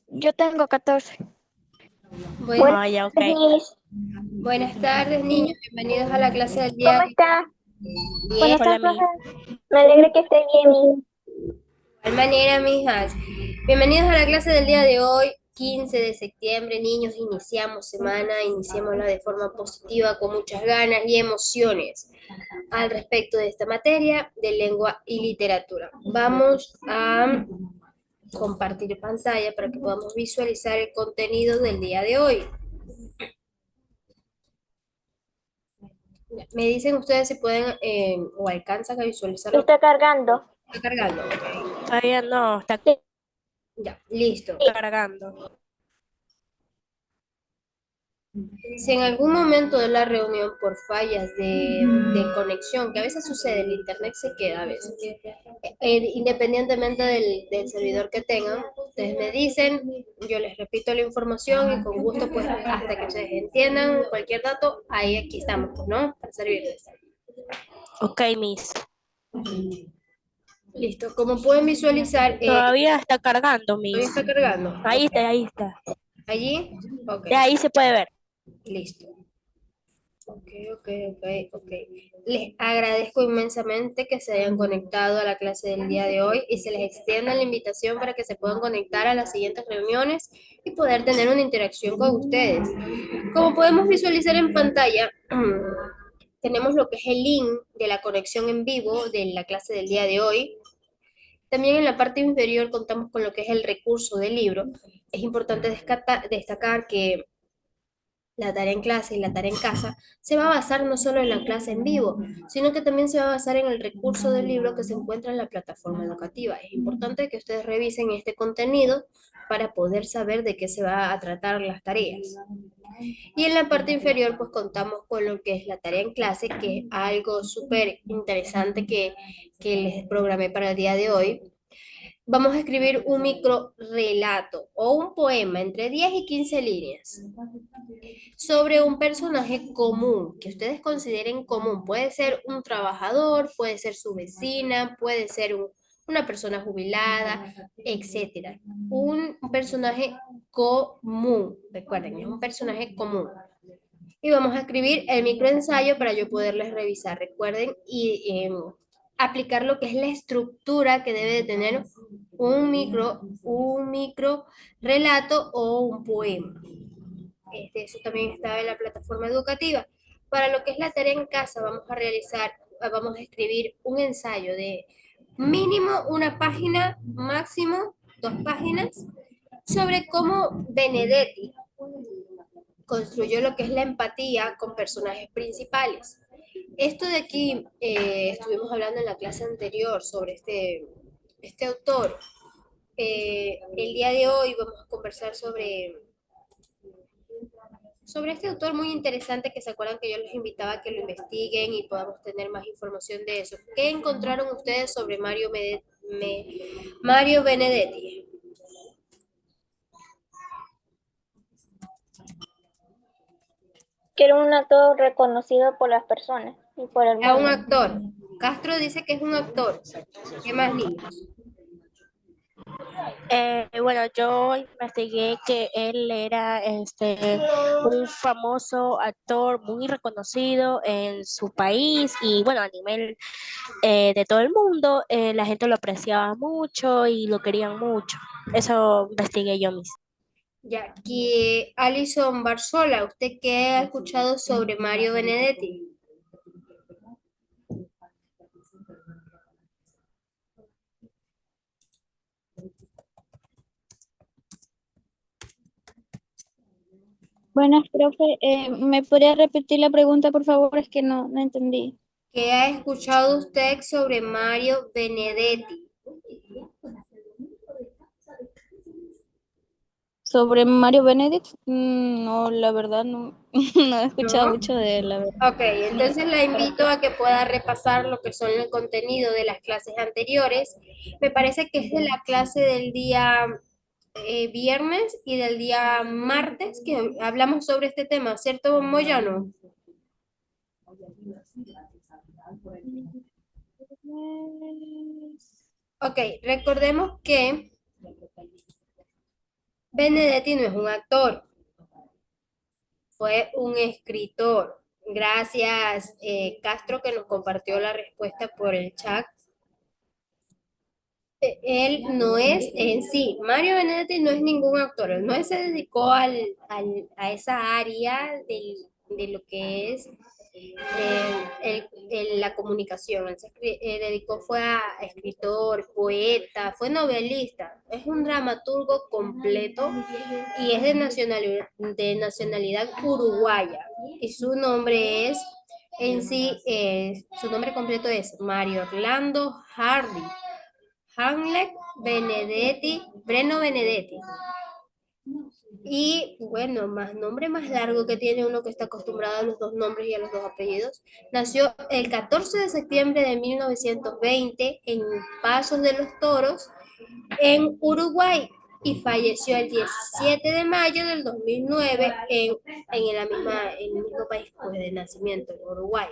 Yo tengo 14. Buen- Buenas Ah, ya, ok. tardes. buenas tardes, niños. Bienvenidos a la clase del día ¿Cómo de está? bien. ¿Cómo De está, Hola, profe? mi. Me alegra que esté bien. igual manera, mijas. Bienvenidos a la clase del día de hoy, 15 de septiembre, niños. Iniciamos semana, iniciémosla de forma positiva, con muchas ganas y emociones al respecto de esta materia de lengua y literatura. Vamos a compartir pantalla para que podamos visualizar el contenido del día de hoy. Me dicen ustedes si pueden o alcanzan a visualizar lo que Está cargando. está cargando. Ok. Todavía no, está Sí. Ya, listo. cargando. Si en algún momento de la reunión por fallas de conexión, que a veces sucede, el internet se queda a veces, independientemente del servidor que tengan, ustedes me dicen, yo les repito la información y con gusto, pues hasta que ustedes entiendan cualquier dato, ahí aquí estamos, pues, ¿no? Para servirles. Ok, Miss. Listo, como pueden visualizar, Todavía está cargando, todavía Miss. está cargando. Ahí está, ahí está. Allí, ok, De ahí se puede ver. listo. Ok, ok, ok, ok. Les agradezco inmensamente que se hayan conectado a la clase del día de hoy y se les extienda la invitación para que se puedan conectar a las siguientes reuniones y poder tener una interacción con ustedes. Como podemos visualizar en pantalla, tenemos lo que es el link de la conexión en vivo de la clase del día de hoy. También en la parte inferior contamos con lo que es el recurso del libro. Es importante destacar que la tarea en clase y la tarea en casa se va a basar no solo en la clase en vivo, sino que también se va a basar en el recurso del libro que se encuentra en la plataforma educativa. Es importante que ustedes revisen este contenido para poder saber de qué se va a tratar las tareas. Y en la parte inferior pues contamos con lo que es la tarea en clase, que es algo súper interesante que les programé para el día de hoy. Vamos a escribir un micro relato o un poema entre 10 y 15 líneas sobre un personaje común que ustedes consideren común. Puede ser un trabajador, puede ser su vecina, puede ser una persona jubilada, etcétera. Un personaje común, recuerden, es un personaje común. Y vamos a escribir el microensayo para yo poderles revisar. Recuerden y aplicar lo que es la estructura que debe de tener un micro relato o un poema. Eso también está en la plataforma educativa. Para lo que es la tarea en casa, vamos a escribir un ensayo de mínimo una página, máximo 2 páginas, sobre cómo Benedetti construyó lo que es la empatía con personajes principales. Esto de aquí, estuvimos hablando en la clase anterior sobre este autor. El día de hoy vamos a conversar sobre este autor muy interesante que se acuerdan que yo les invitaba a que lo investiguen y podamos tener más información de eso. ¿Qué encontraron ustedes sobre Mario Benedetti? Que era un actor reconocido por las personas y por el A un mundo. actor. Castro dice que es un actor. ¿Qué más, niños? Bueno, yo investigué que él era un famoso actor muy reconocido en su país y bueno, a nivel de todo el mundo, la gente lo apreciaba mucho y lo querían mucho. Eso investigué yo misma. Ya que Alison Barzola, ¿usted qué ha escuchado sobre Mario Benedetti? Buenas, profe. ¿Me podría repetir la pregunta, por favor? Es que no entendí. ¿Qué ha escuchado usted sobre Mario Benedetti? ¿Sobre Mario Benedict? No, la verdad no, no he escuchado ¿No? mucho de él, la verdad. Ok, entonces la invito a que pueda repasar lo que son el contenido de las clases anteriores. Me parece que es de la clase del día viernes y del día martes que hablamos sobre este tema, ¿cierto, Moyano? Ok, recordemos que Benedetti no es un actor, fue un escritor. Gracias, Castro, que nos compartió la respuesta por el chat. Él no es en sí, Mario Benedetti no es ningún actor, él no se dedicó a esa área de lo que es la comunicación. Él se dedicó, fue a escritor, poeta, fue novelista, es un dramaturgo completo y es de nacionalidad uruguaya. Y su nombre es, en sí, su nombre completo es Mario Orlando Hardy Hamlet Benedetti, Breno Benedetti. Y bueno, más nombre más largo que tiene uno que está acostumbrado a los dos nombres y a los dos apellidos. Nació el 14 de septiembre de 1920 en Pasos de los Toros, en Uruguay, y falleció el 17 de mayo del 2009 en el mismo país pues, de nacimiento, en Uruguay.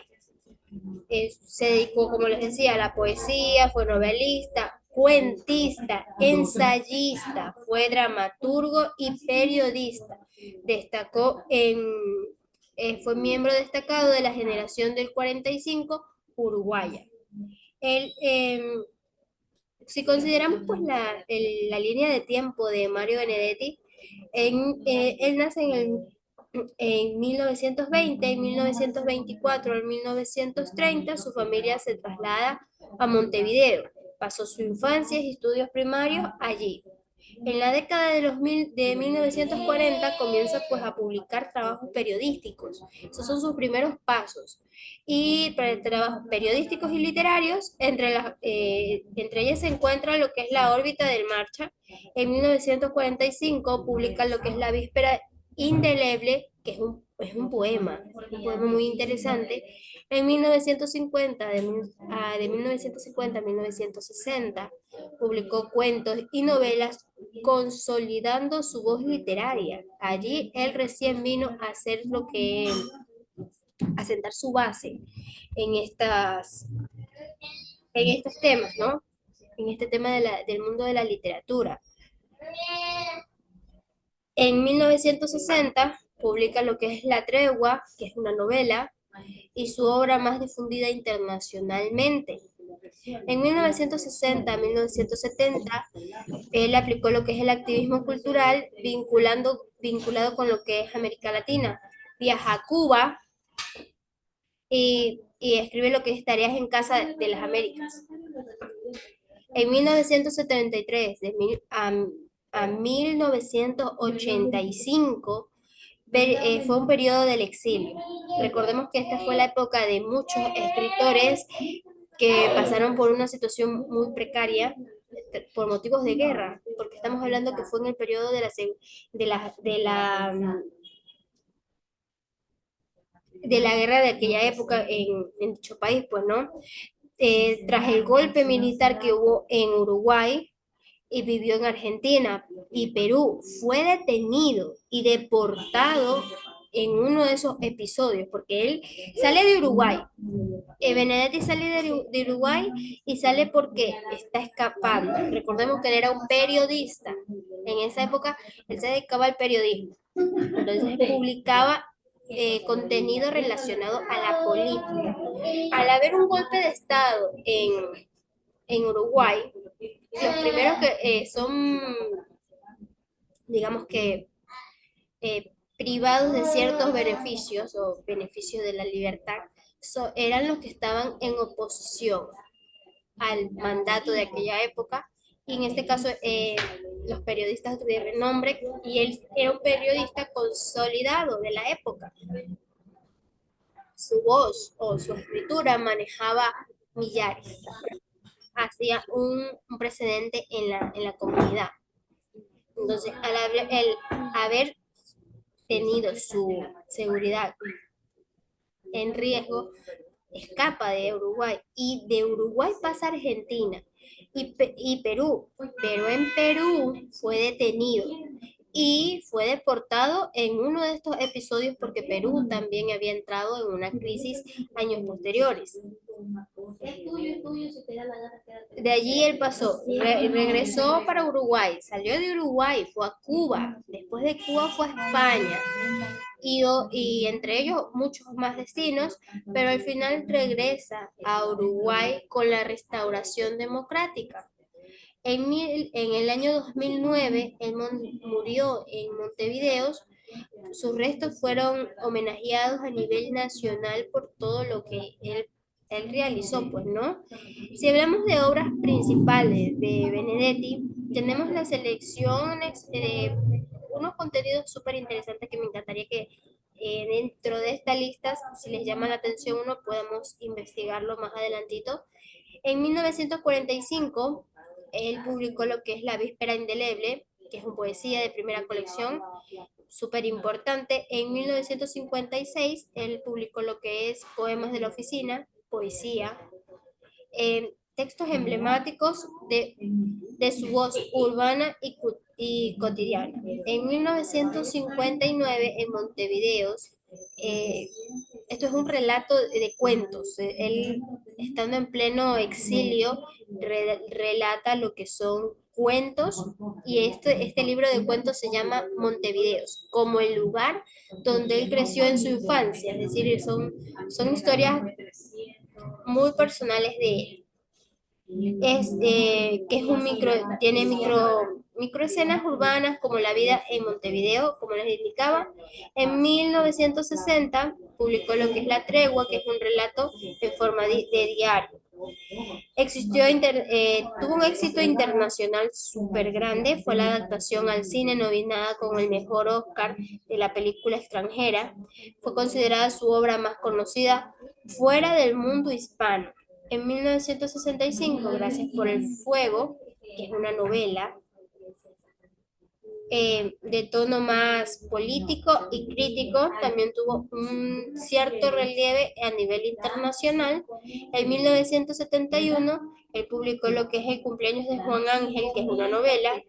Se dedicó, como les decía, a la poesía, fue novelista, cuentista, ensayista, fue dramaturgo y periodista. Fue miembro destacado de la generación del 45 uruguaya. Él, si consideramos pues la línea de tiempo de Mario Benedetti, él nace en 1920, en 1924, en 1930, su familia se traslada a Montevideo. Pasó su infancia y estudios primarios allí. En la década de 1940 comienza pues a publicar trabajos periodísticos. Esos son sus primeros pasos. Y para trabajos periodísticos y literarios, entre ellas se encuentra lo que es La órbita del Marcha. En 1945 publica lo que es La víspera indeleble, que es un poema muy interesante. En 1950, de 1950 a 1960, publicó cuentos y novelas consolidando su voz literaria. Allí él recién vino a hacer a sentar su base en estos temas, ¿no? En este tema del mundo de la literatura. En 1960 publica lo que es La tregua, que es una novela, y su obra más difundida internacionalmente. En 1960 a 1970, él aplicó lo que es el activismo cultural vinculado con lo que es América Latina. Viaja a Cuba y escribe lo que es Tareas en Casa de las Américas. En 1973 a 1985, fue un periodo del exilio. Recordemos que esta fue la época de muchos escritores que pasaron por una situación muy precaria por motivos de guerra, porque estamos hablando que fue en el periodo de la guerra de aquella época en dicho país, pues, ¿no? Tras el golpe militar que hubo en Uruguay, y vivió en Argentina y Perú, fue detenido y deportado en uno de esos episodios, porque él sale de Uruguay. Benedetti sale de Uruguay y sale porque está escapando. Recordemos que él era un periodista. En esa época él se dedicaba al periodismo. Entonces publicaba contenido relacionado a la política. Al haber un golpe de Estado en Uruguay, los primeros que son, digamos que, privados de ciertos beneficios o beneficios de la libertad, eran los que estaban en oposición al mandato de aquella época, y en este caso los periodistas de renombre, y él era un periodista consolidado de la época. Su voz o su escritura manejaba millares, hacía un precedente en la comunidad. Entonces, haber tenido su seguridad en riesgo, escapa de Uruguay y de Uruguay pasa a Argentina y Perú, pero en Perú fue detenido y fue deportado en uno de estos episodios porque Perú también había entrado en una crisis años posteriores. De allí él pasó, regresó para Uruguay, salió de Uruguay, fue a Cuba, después de Cuba fue a España, y entre ellos muchos más destinos, pero al final regresa a Uruguay con la restauración democrática. En el año 2009, él murió en Montevideo. Sus restos fueron homenajeados a nivel nacional por todo lo que él realizó, pues, ¿no? Si hablamos de obras principales de Benedetti, tenemos las selecciones de unos contenidos súper interesantes que me encantaría que dentro de esta lista, si les llama la atención uno, podamos investigarlo más adelantito. En 1945, él publicó lo que es La Víspera Indeleble, que es una poesía de primera colección, súper importante. En 1956, él publicó lo que es Poemas de la Oficina, poesía, textos emblemáticos de su voz urbana y cotidiana. En 1959, en Montevideo, esto es un relato de cuentos. Él, estando en pleno exilio, relata lo que son cuentos, y este libro de cuentos se llama Montevideos, como el lugar donde él creció en su infancia, es decir, son historias muy personales de él. Que es tiene microescenas urbanas como la vida en Montevideo, como les indicaba. En 1960 publicó lo que es La Tregua, que es un relato en forma de diario. Tuvo un éxito internacional súper grande, fue la adaptación al cine nominada con el mejor Oscar de la película extranjera, fue considerada su obra más conocida fuera del mundo hispano. En 1965, Gracias por el Fuego, que es una novela de tono más político y crítico, también tuvo un cierto relieve a nivel internacional. En 1971, él publicó lo que es El cumpleaños de Juan Ángel, que es una novela.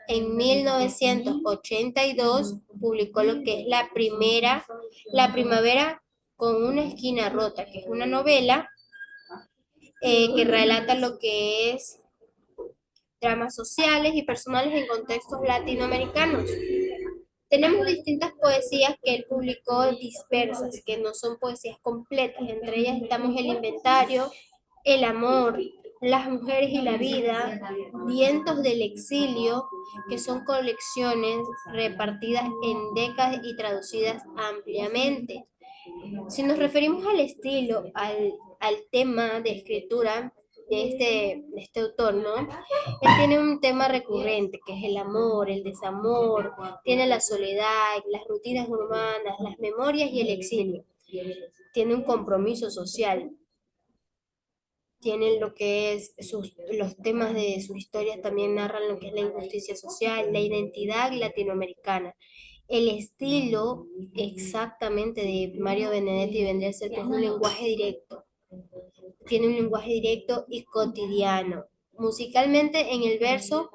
En 1982 publicó lo que es La Primavera con una esquina rota, que es una novela que relata lo que es dramas sociales y personales en contextos latinoamericanos. Tenemos distintas poesías que él publicó dispersas, que no son poesías completas. Entre ellas estamos El Inventario, El Amor, Las Mujeres y la Vida, Vientos del Exilio, que son colecciones repartidas en décadas y traducidas ampliamente. Si nos referimos al estilo, al tema de escritura de este autor, ¿no? Él tiene un tema recurrente, que es el amor, el desamor, tiene la soledad, las rutinas urbanas, las memorias y el exilio. Tiene un compromiso social, tiene lo que es los temas de sus historias, también narran lo que es la injusticia social, la identidad latinoamericana. El estilo exactamente de Mario Benedetti vendría a ser que es un lenguaje directo. Tiene un lenguaje directo y cotidiano. Musicalmente, en el verso,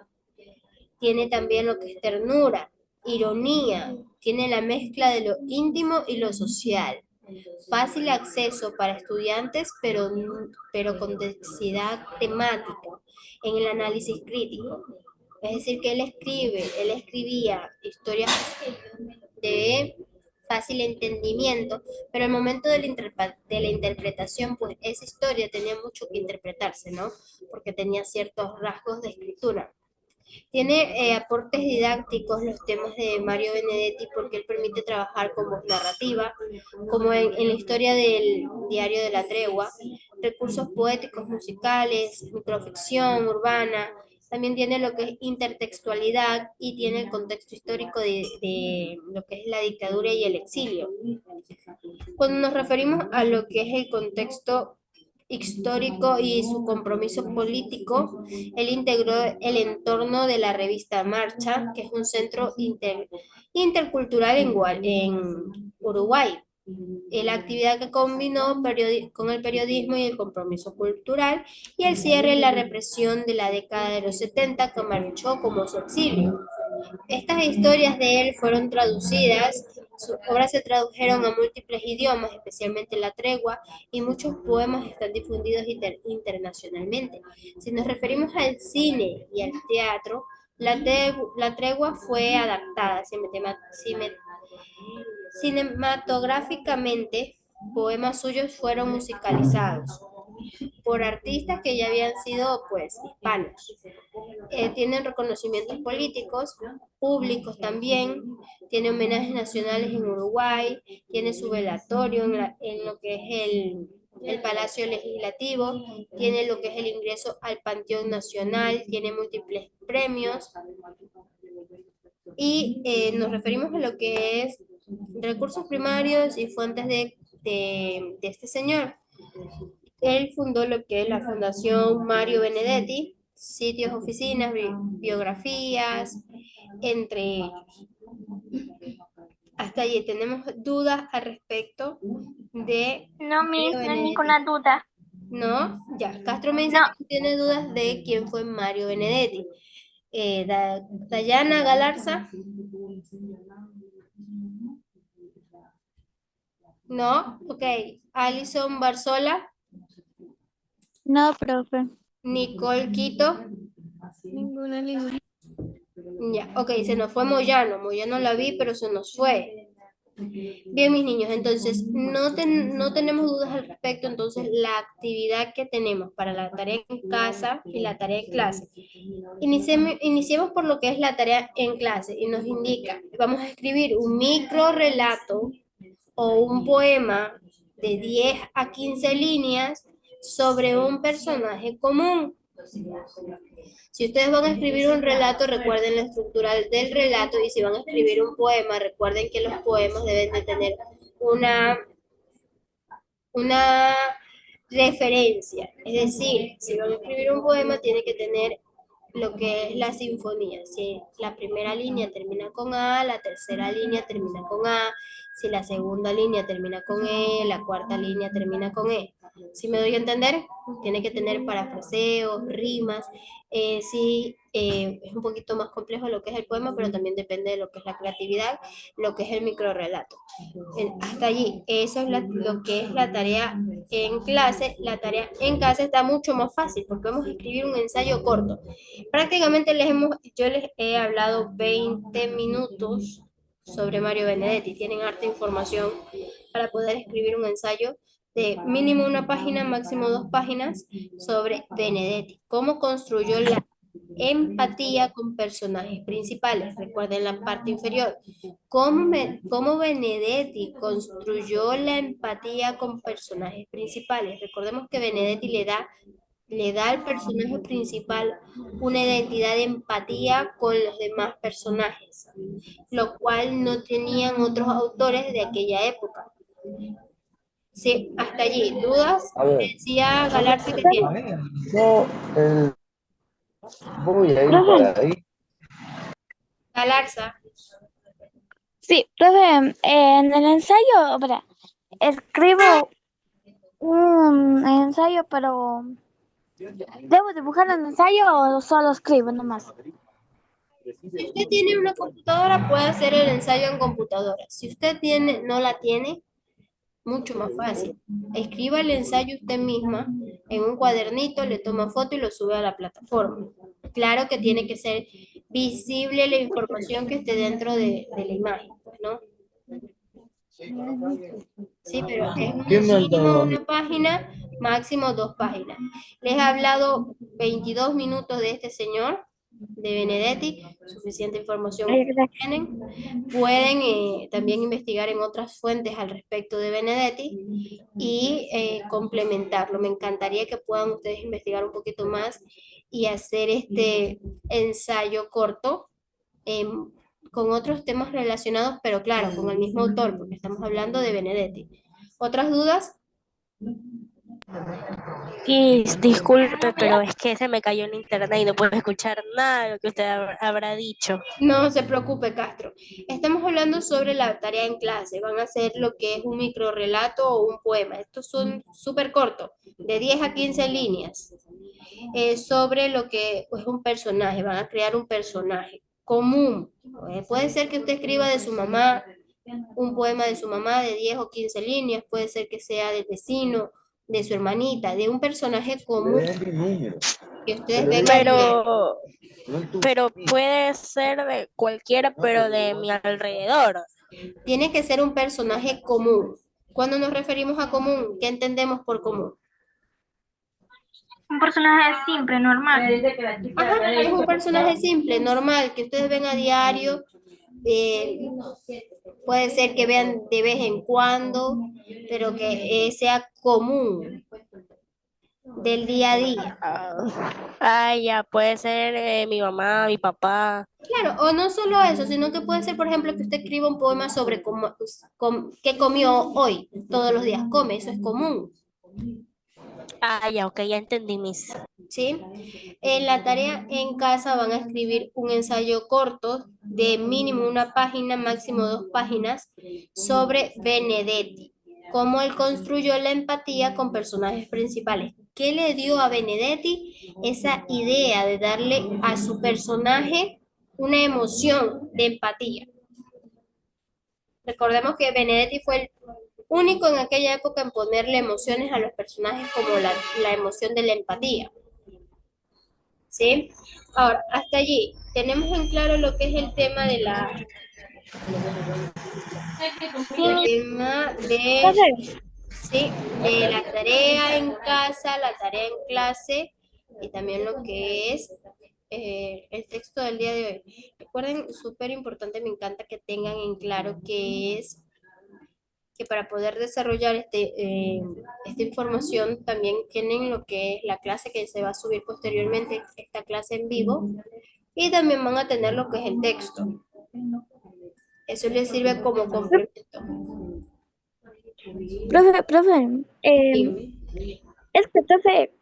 tiene también lo que es ternura, ironía, tiene la mezcla de lo íntimo y lo social. Fácil acceso para estudiantes, pero con densidad temática en el análisis crítico. Es decir, que él escribía historias de fácil entendimiento, pero al momento de la interpretación, pues esa historia tenía mucho que interpretarse, ¿no? Porque tenía ciertos rasgos de escritura. Tiene aportes didácticos los temas de Mario Benedetti porque él permite trabajar con voz narrativa, como en la historia del Diario de la Tregua, recursos poéticos, musicales, microficción urbana. También tiene lo que es intertextualidad y tiene el contexto histórico de lo que es la dictadura y el exilio. Cuando nos referimos a lo que es el contexto histórico y su compromiso político, él integró el entorno de la revista Marcha, que es un centro intercultural en Uruguay. La actividad que combinó con el periodismo y el compromiso cultural, y el cierre la represión de la década de los 70 que marchó como su exilio. Estas historias de él fueron traducidas, sus obras se tradujeron a múltiples idiomas, especialmente La Tregua, y muchos poemas están difundidos internacionalmente. Si nos referimos al cine y al teatro, La Tregua fue adaptada cinematográficamente, poemas suyos fueron musicalizados por artistas que ya habían sido, pues, hispanos. Tienen reconocimientos políticos, públicos también, tiene homenajes nacionales en Uruguay, tiene su velatorio en lo que es el Palacio Legislativo, tiene lo que es el ingreso al Panteón Nacional, tiene múltiples premios, y nos referimos a lo que es recursos primarios y fuentes de este señor. Él fundó lo que es la Fundación Mario Benedetti, sitios, oficinas, biografías, entre ellos. Hasta allí tenemos dudas al respecto de No, Miss, Mario no hay Benedetti. ninguna duda. ¿No? Ya, Castro me dice No. que tiene dudas de quién fue Mario Benedetti. Dayana Galarza. No, ok. Alison Barzola. No, profe. Nicole Quito. Ninguna. Ya, ok, se nos fue Moyano. Moyano la vi, pero se nos fue. Bien, mis niños, entonces no tenemos dudas al respecto. Entonces, la actividad que tenemos para la tarea en casa y la tarea en clase. Iniciemos por lo que es la tarea en clase y nos indica, vamos a escribir un micro relato o un poema de 10 a 15 líneas sobre un personaje común. Si ustedes van a escribir un relato, recuerden la estructura del relato, y si van a escribir un poema, recuerden que los poemas deben de tener una referencia. Es decir, si van a escribir un poema, tiene que tener lo que es la sinfonía. Si la primera línea termina con A, la tercera línea termina con A, si la segunda línea termina con E, la cuarta línea termina con E. ¿Sí me doy a entender? Tiene que tener parafraseos, rimas. Sí, es un poquito más complejo lo que es el poema, pero también depende de lo que es la creatividad, lo que es el microrrelato. Hasta allí, eso es lo que es la tarea en clase. La tarea en casa está mucho más fácil porque vamos a escribir un ensayo corto. Prácticamente yo les he hablado 20 minutos sobre Mario Benedetti. Tienen harta información para poder escribir un ensayo de mínimo una página, máximo 2 páginas sobre Benedetti. Cómo construyó la empatía con personajes principales. Recuerden la parte inferior. ¿Cómo Benedetti construyó la empatía con personajes principales? Recordemos que Benedetti le da al personaje principal una identidad de empatía con los demás personajes, lo cual no tenían otros autores de aquella época. Sí, hasta allí. ¿Dudas? A ver, Decía Galarza que tiene. yo voy a ir por ahí. Galarza. Sí, profe, en el ensayo, espera, escribo un ensayo, pero ¿debo dibujar el ensayo o solo escribo nomás? Si usted tiene una computadora, puede hacer el ensayo en computadora. Si usted no la tiene, mucho más fácil. Escriba el ensayo usted misma en un cuadernito, le toma foto y lo sube a la plataforma. Claro que tiene que ser visible la información que esté dentro de la imagen, ¿no? Sí, pero es mínimo una página, máximo 2 páginas. Les he hablado 22 minutos de este señor, de Benedetti, suficiente información tienen. Pueden también investigar en otras fuentes al respecto de Benedetti y complementarlo. Me encantaría que puedan ustedes investigar un poquito más y hacer este ensayo corto con otros temas relacionados, pero claro, con el mismo autor, porque estamos hablando de Benedetti. ¿Otras dudas? Y disculpe, pero es que se me cayó el internet y no puedo escuchar nada de lo que usted habrá dicho. No se preocupe, Castro. Estamos hablando sobre la tarea en clase. Van a hacer lo que es un microrrelato o un poema. Estos son súper cortos, de 10 a 15 líneas, sobre lo que es un personaje. Van a crear un personaje. común. Puede ser que usted escriba de su mamá, un poema de su mamá de 10 o 15 líneas, puede ser que sea del vecino, de su hermanita, de un personaje común que ustedes ven a diario. Pero puede ser de cualquiera, pero de mi alrededor. Tiene que ser un personaje común. Cuando nos referimos a común, ¿qué entendemos por común? Un personaje simple, normal. Ajá, es un personaje simple, normal, que ustedes ven a diario. Puede ser que vean de vez en cuando, pero que sea común del día a día. Ya, puede ser mi mamá, mi papá. Claro, o no solo eso, sino que puede ser, por ejemplo, que usted escriba un poema sobre qué comió hoy, todos los días come, eso es común, Ya, ok, ya entendí, Miss. ¿sí? En la tarea en casa van a escribir un ensayo corto de mínimo una página, máximo 2 páginas, sobre Benedetti, cómo él construyó la empatía con personajes principales. ¿Qué le dio a Benedetti esa idea de darle a su personaje una emoción de empatía? Recordemos que Benedetti fue el único en aquella época en ponerle emociones a los personajes como la emoción de la empatía. ¿Sí? Ahora, hasta allí, tenemos en claro lo que es el tema de Profe, sí, de la tarea en casa, la tarea en clase y también lo que es el texto del día de hoy. Recuerden, súper importante, me encanta que tengan en claro que para poder desarrollar esta información también tienen lo que es la clase que se va a subir posteriormente, esta clase en vivo, y también van a tener lo que es el texto. Eso les sirve como complemento. profe, Y es que, profe,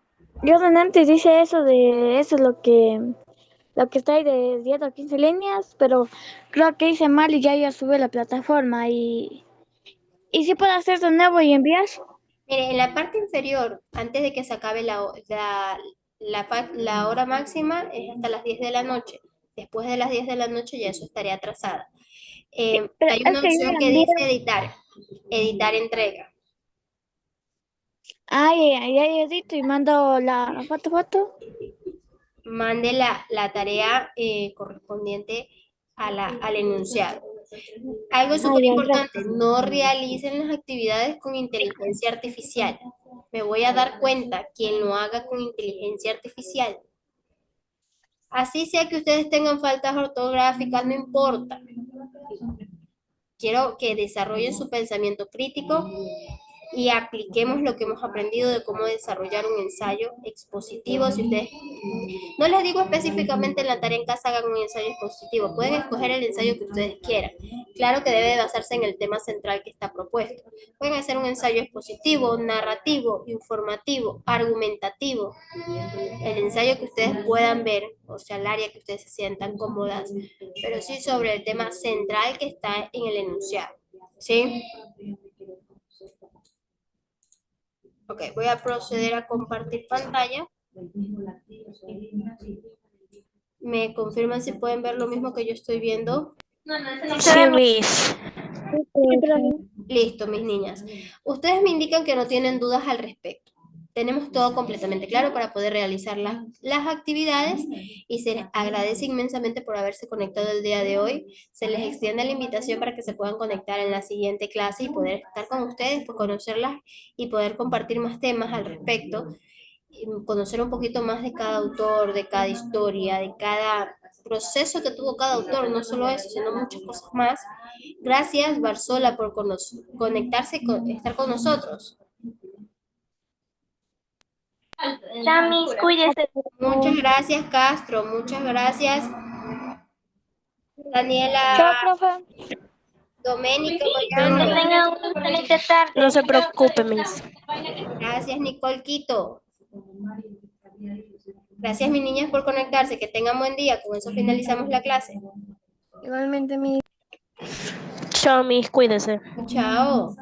yo antes dice eso de eso es lo que está ahí de 10 o 15 líneas, pero creo que hice mal y ya sube la plataforma y sí puedo hacer de nuevo y enviar. mire, en la parte inferior, antes de que se acabe la hora máxima, es hasta las 10 de la noche. Después de las 10 de la noche ya eso estaría atrasada. Pero Hay es una que yo opción la que envié. dice editar entrega. Ya edito y mando la foto. Mande la tarea correspondiente al enunciado. Algo súper Ya, importante, gracias. no realicen las actividades con inteligencia artificial. Me voy a dar cuenta quien lo haga con inteligencia artificial. Así sea que ustedes tengan faltas ortográficas, no importa. Quiero que desarrollen su pensamiento crítico y apliquemos lo que hemos aprendido de cómo desarrollar un ensayo expositivo. Si ustedes, no les digo específicamente en la tarea en casa hagan un ensayo expositivo, pueden escoger el ensayo que ustedes quieran. Claro que debe basarse en el tema central que está propuesto. Pueden hacer un ensayo expositivo, narrativo, informativo, argumentativo, el ensayo que ustedes puedan ver, o sea, el área que ustedes se sientan cómodas, pero sí sobre el tema central que está en el enunciado. ¿Sí? Ok, voy a proceder a compartir pantalla. ¿Me confirman si pueden ver lo mismo que yo estoy viendo? Sí, Miss. Sí, profe. Listo, mis niñas. Ustedes me indican que no tienen dudas al respecto. Tenemos todo completamente claro para poder realizar las actividades y se les agradece inmensamente por haberse conectado el día de hoy. Se les extiende la invitación para que se puedan conectar en la siguiente clase y poder estar con ustedes, pues conocerlas y poder compartir más temas al respecto, y conocer un poquito más de cada autor, de cada historia, de cada proceso que tuvo cada autor, no solo eso, sino muchas cosas más. Gracias, Barzola, por conectarse y estar con nosotros. Chamis, cuídese. Muchas gracias, Castro. Muchas gracias, Chao, Daniela, profe. Doménica, Que Moyano. tengan una excelente tarde. No se preocupe, Miss. Gracias, Nicole Quito. Gracias, mis niñas, por conectarse. Que tengan buen día. Con eso finalizamos la clase. Igualmente, mi Chao, Miss, cuídese. Chao.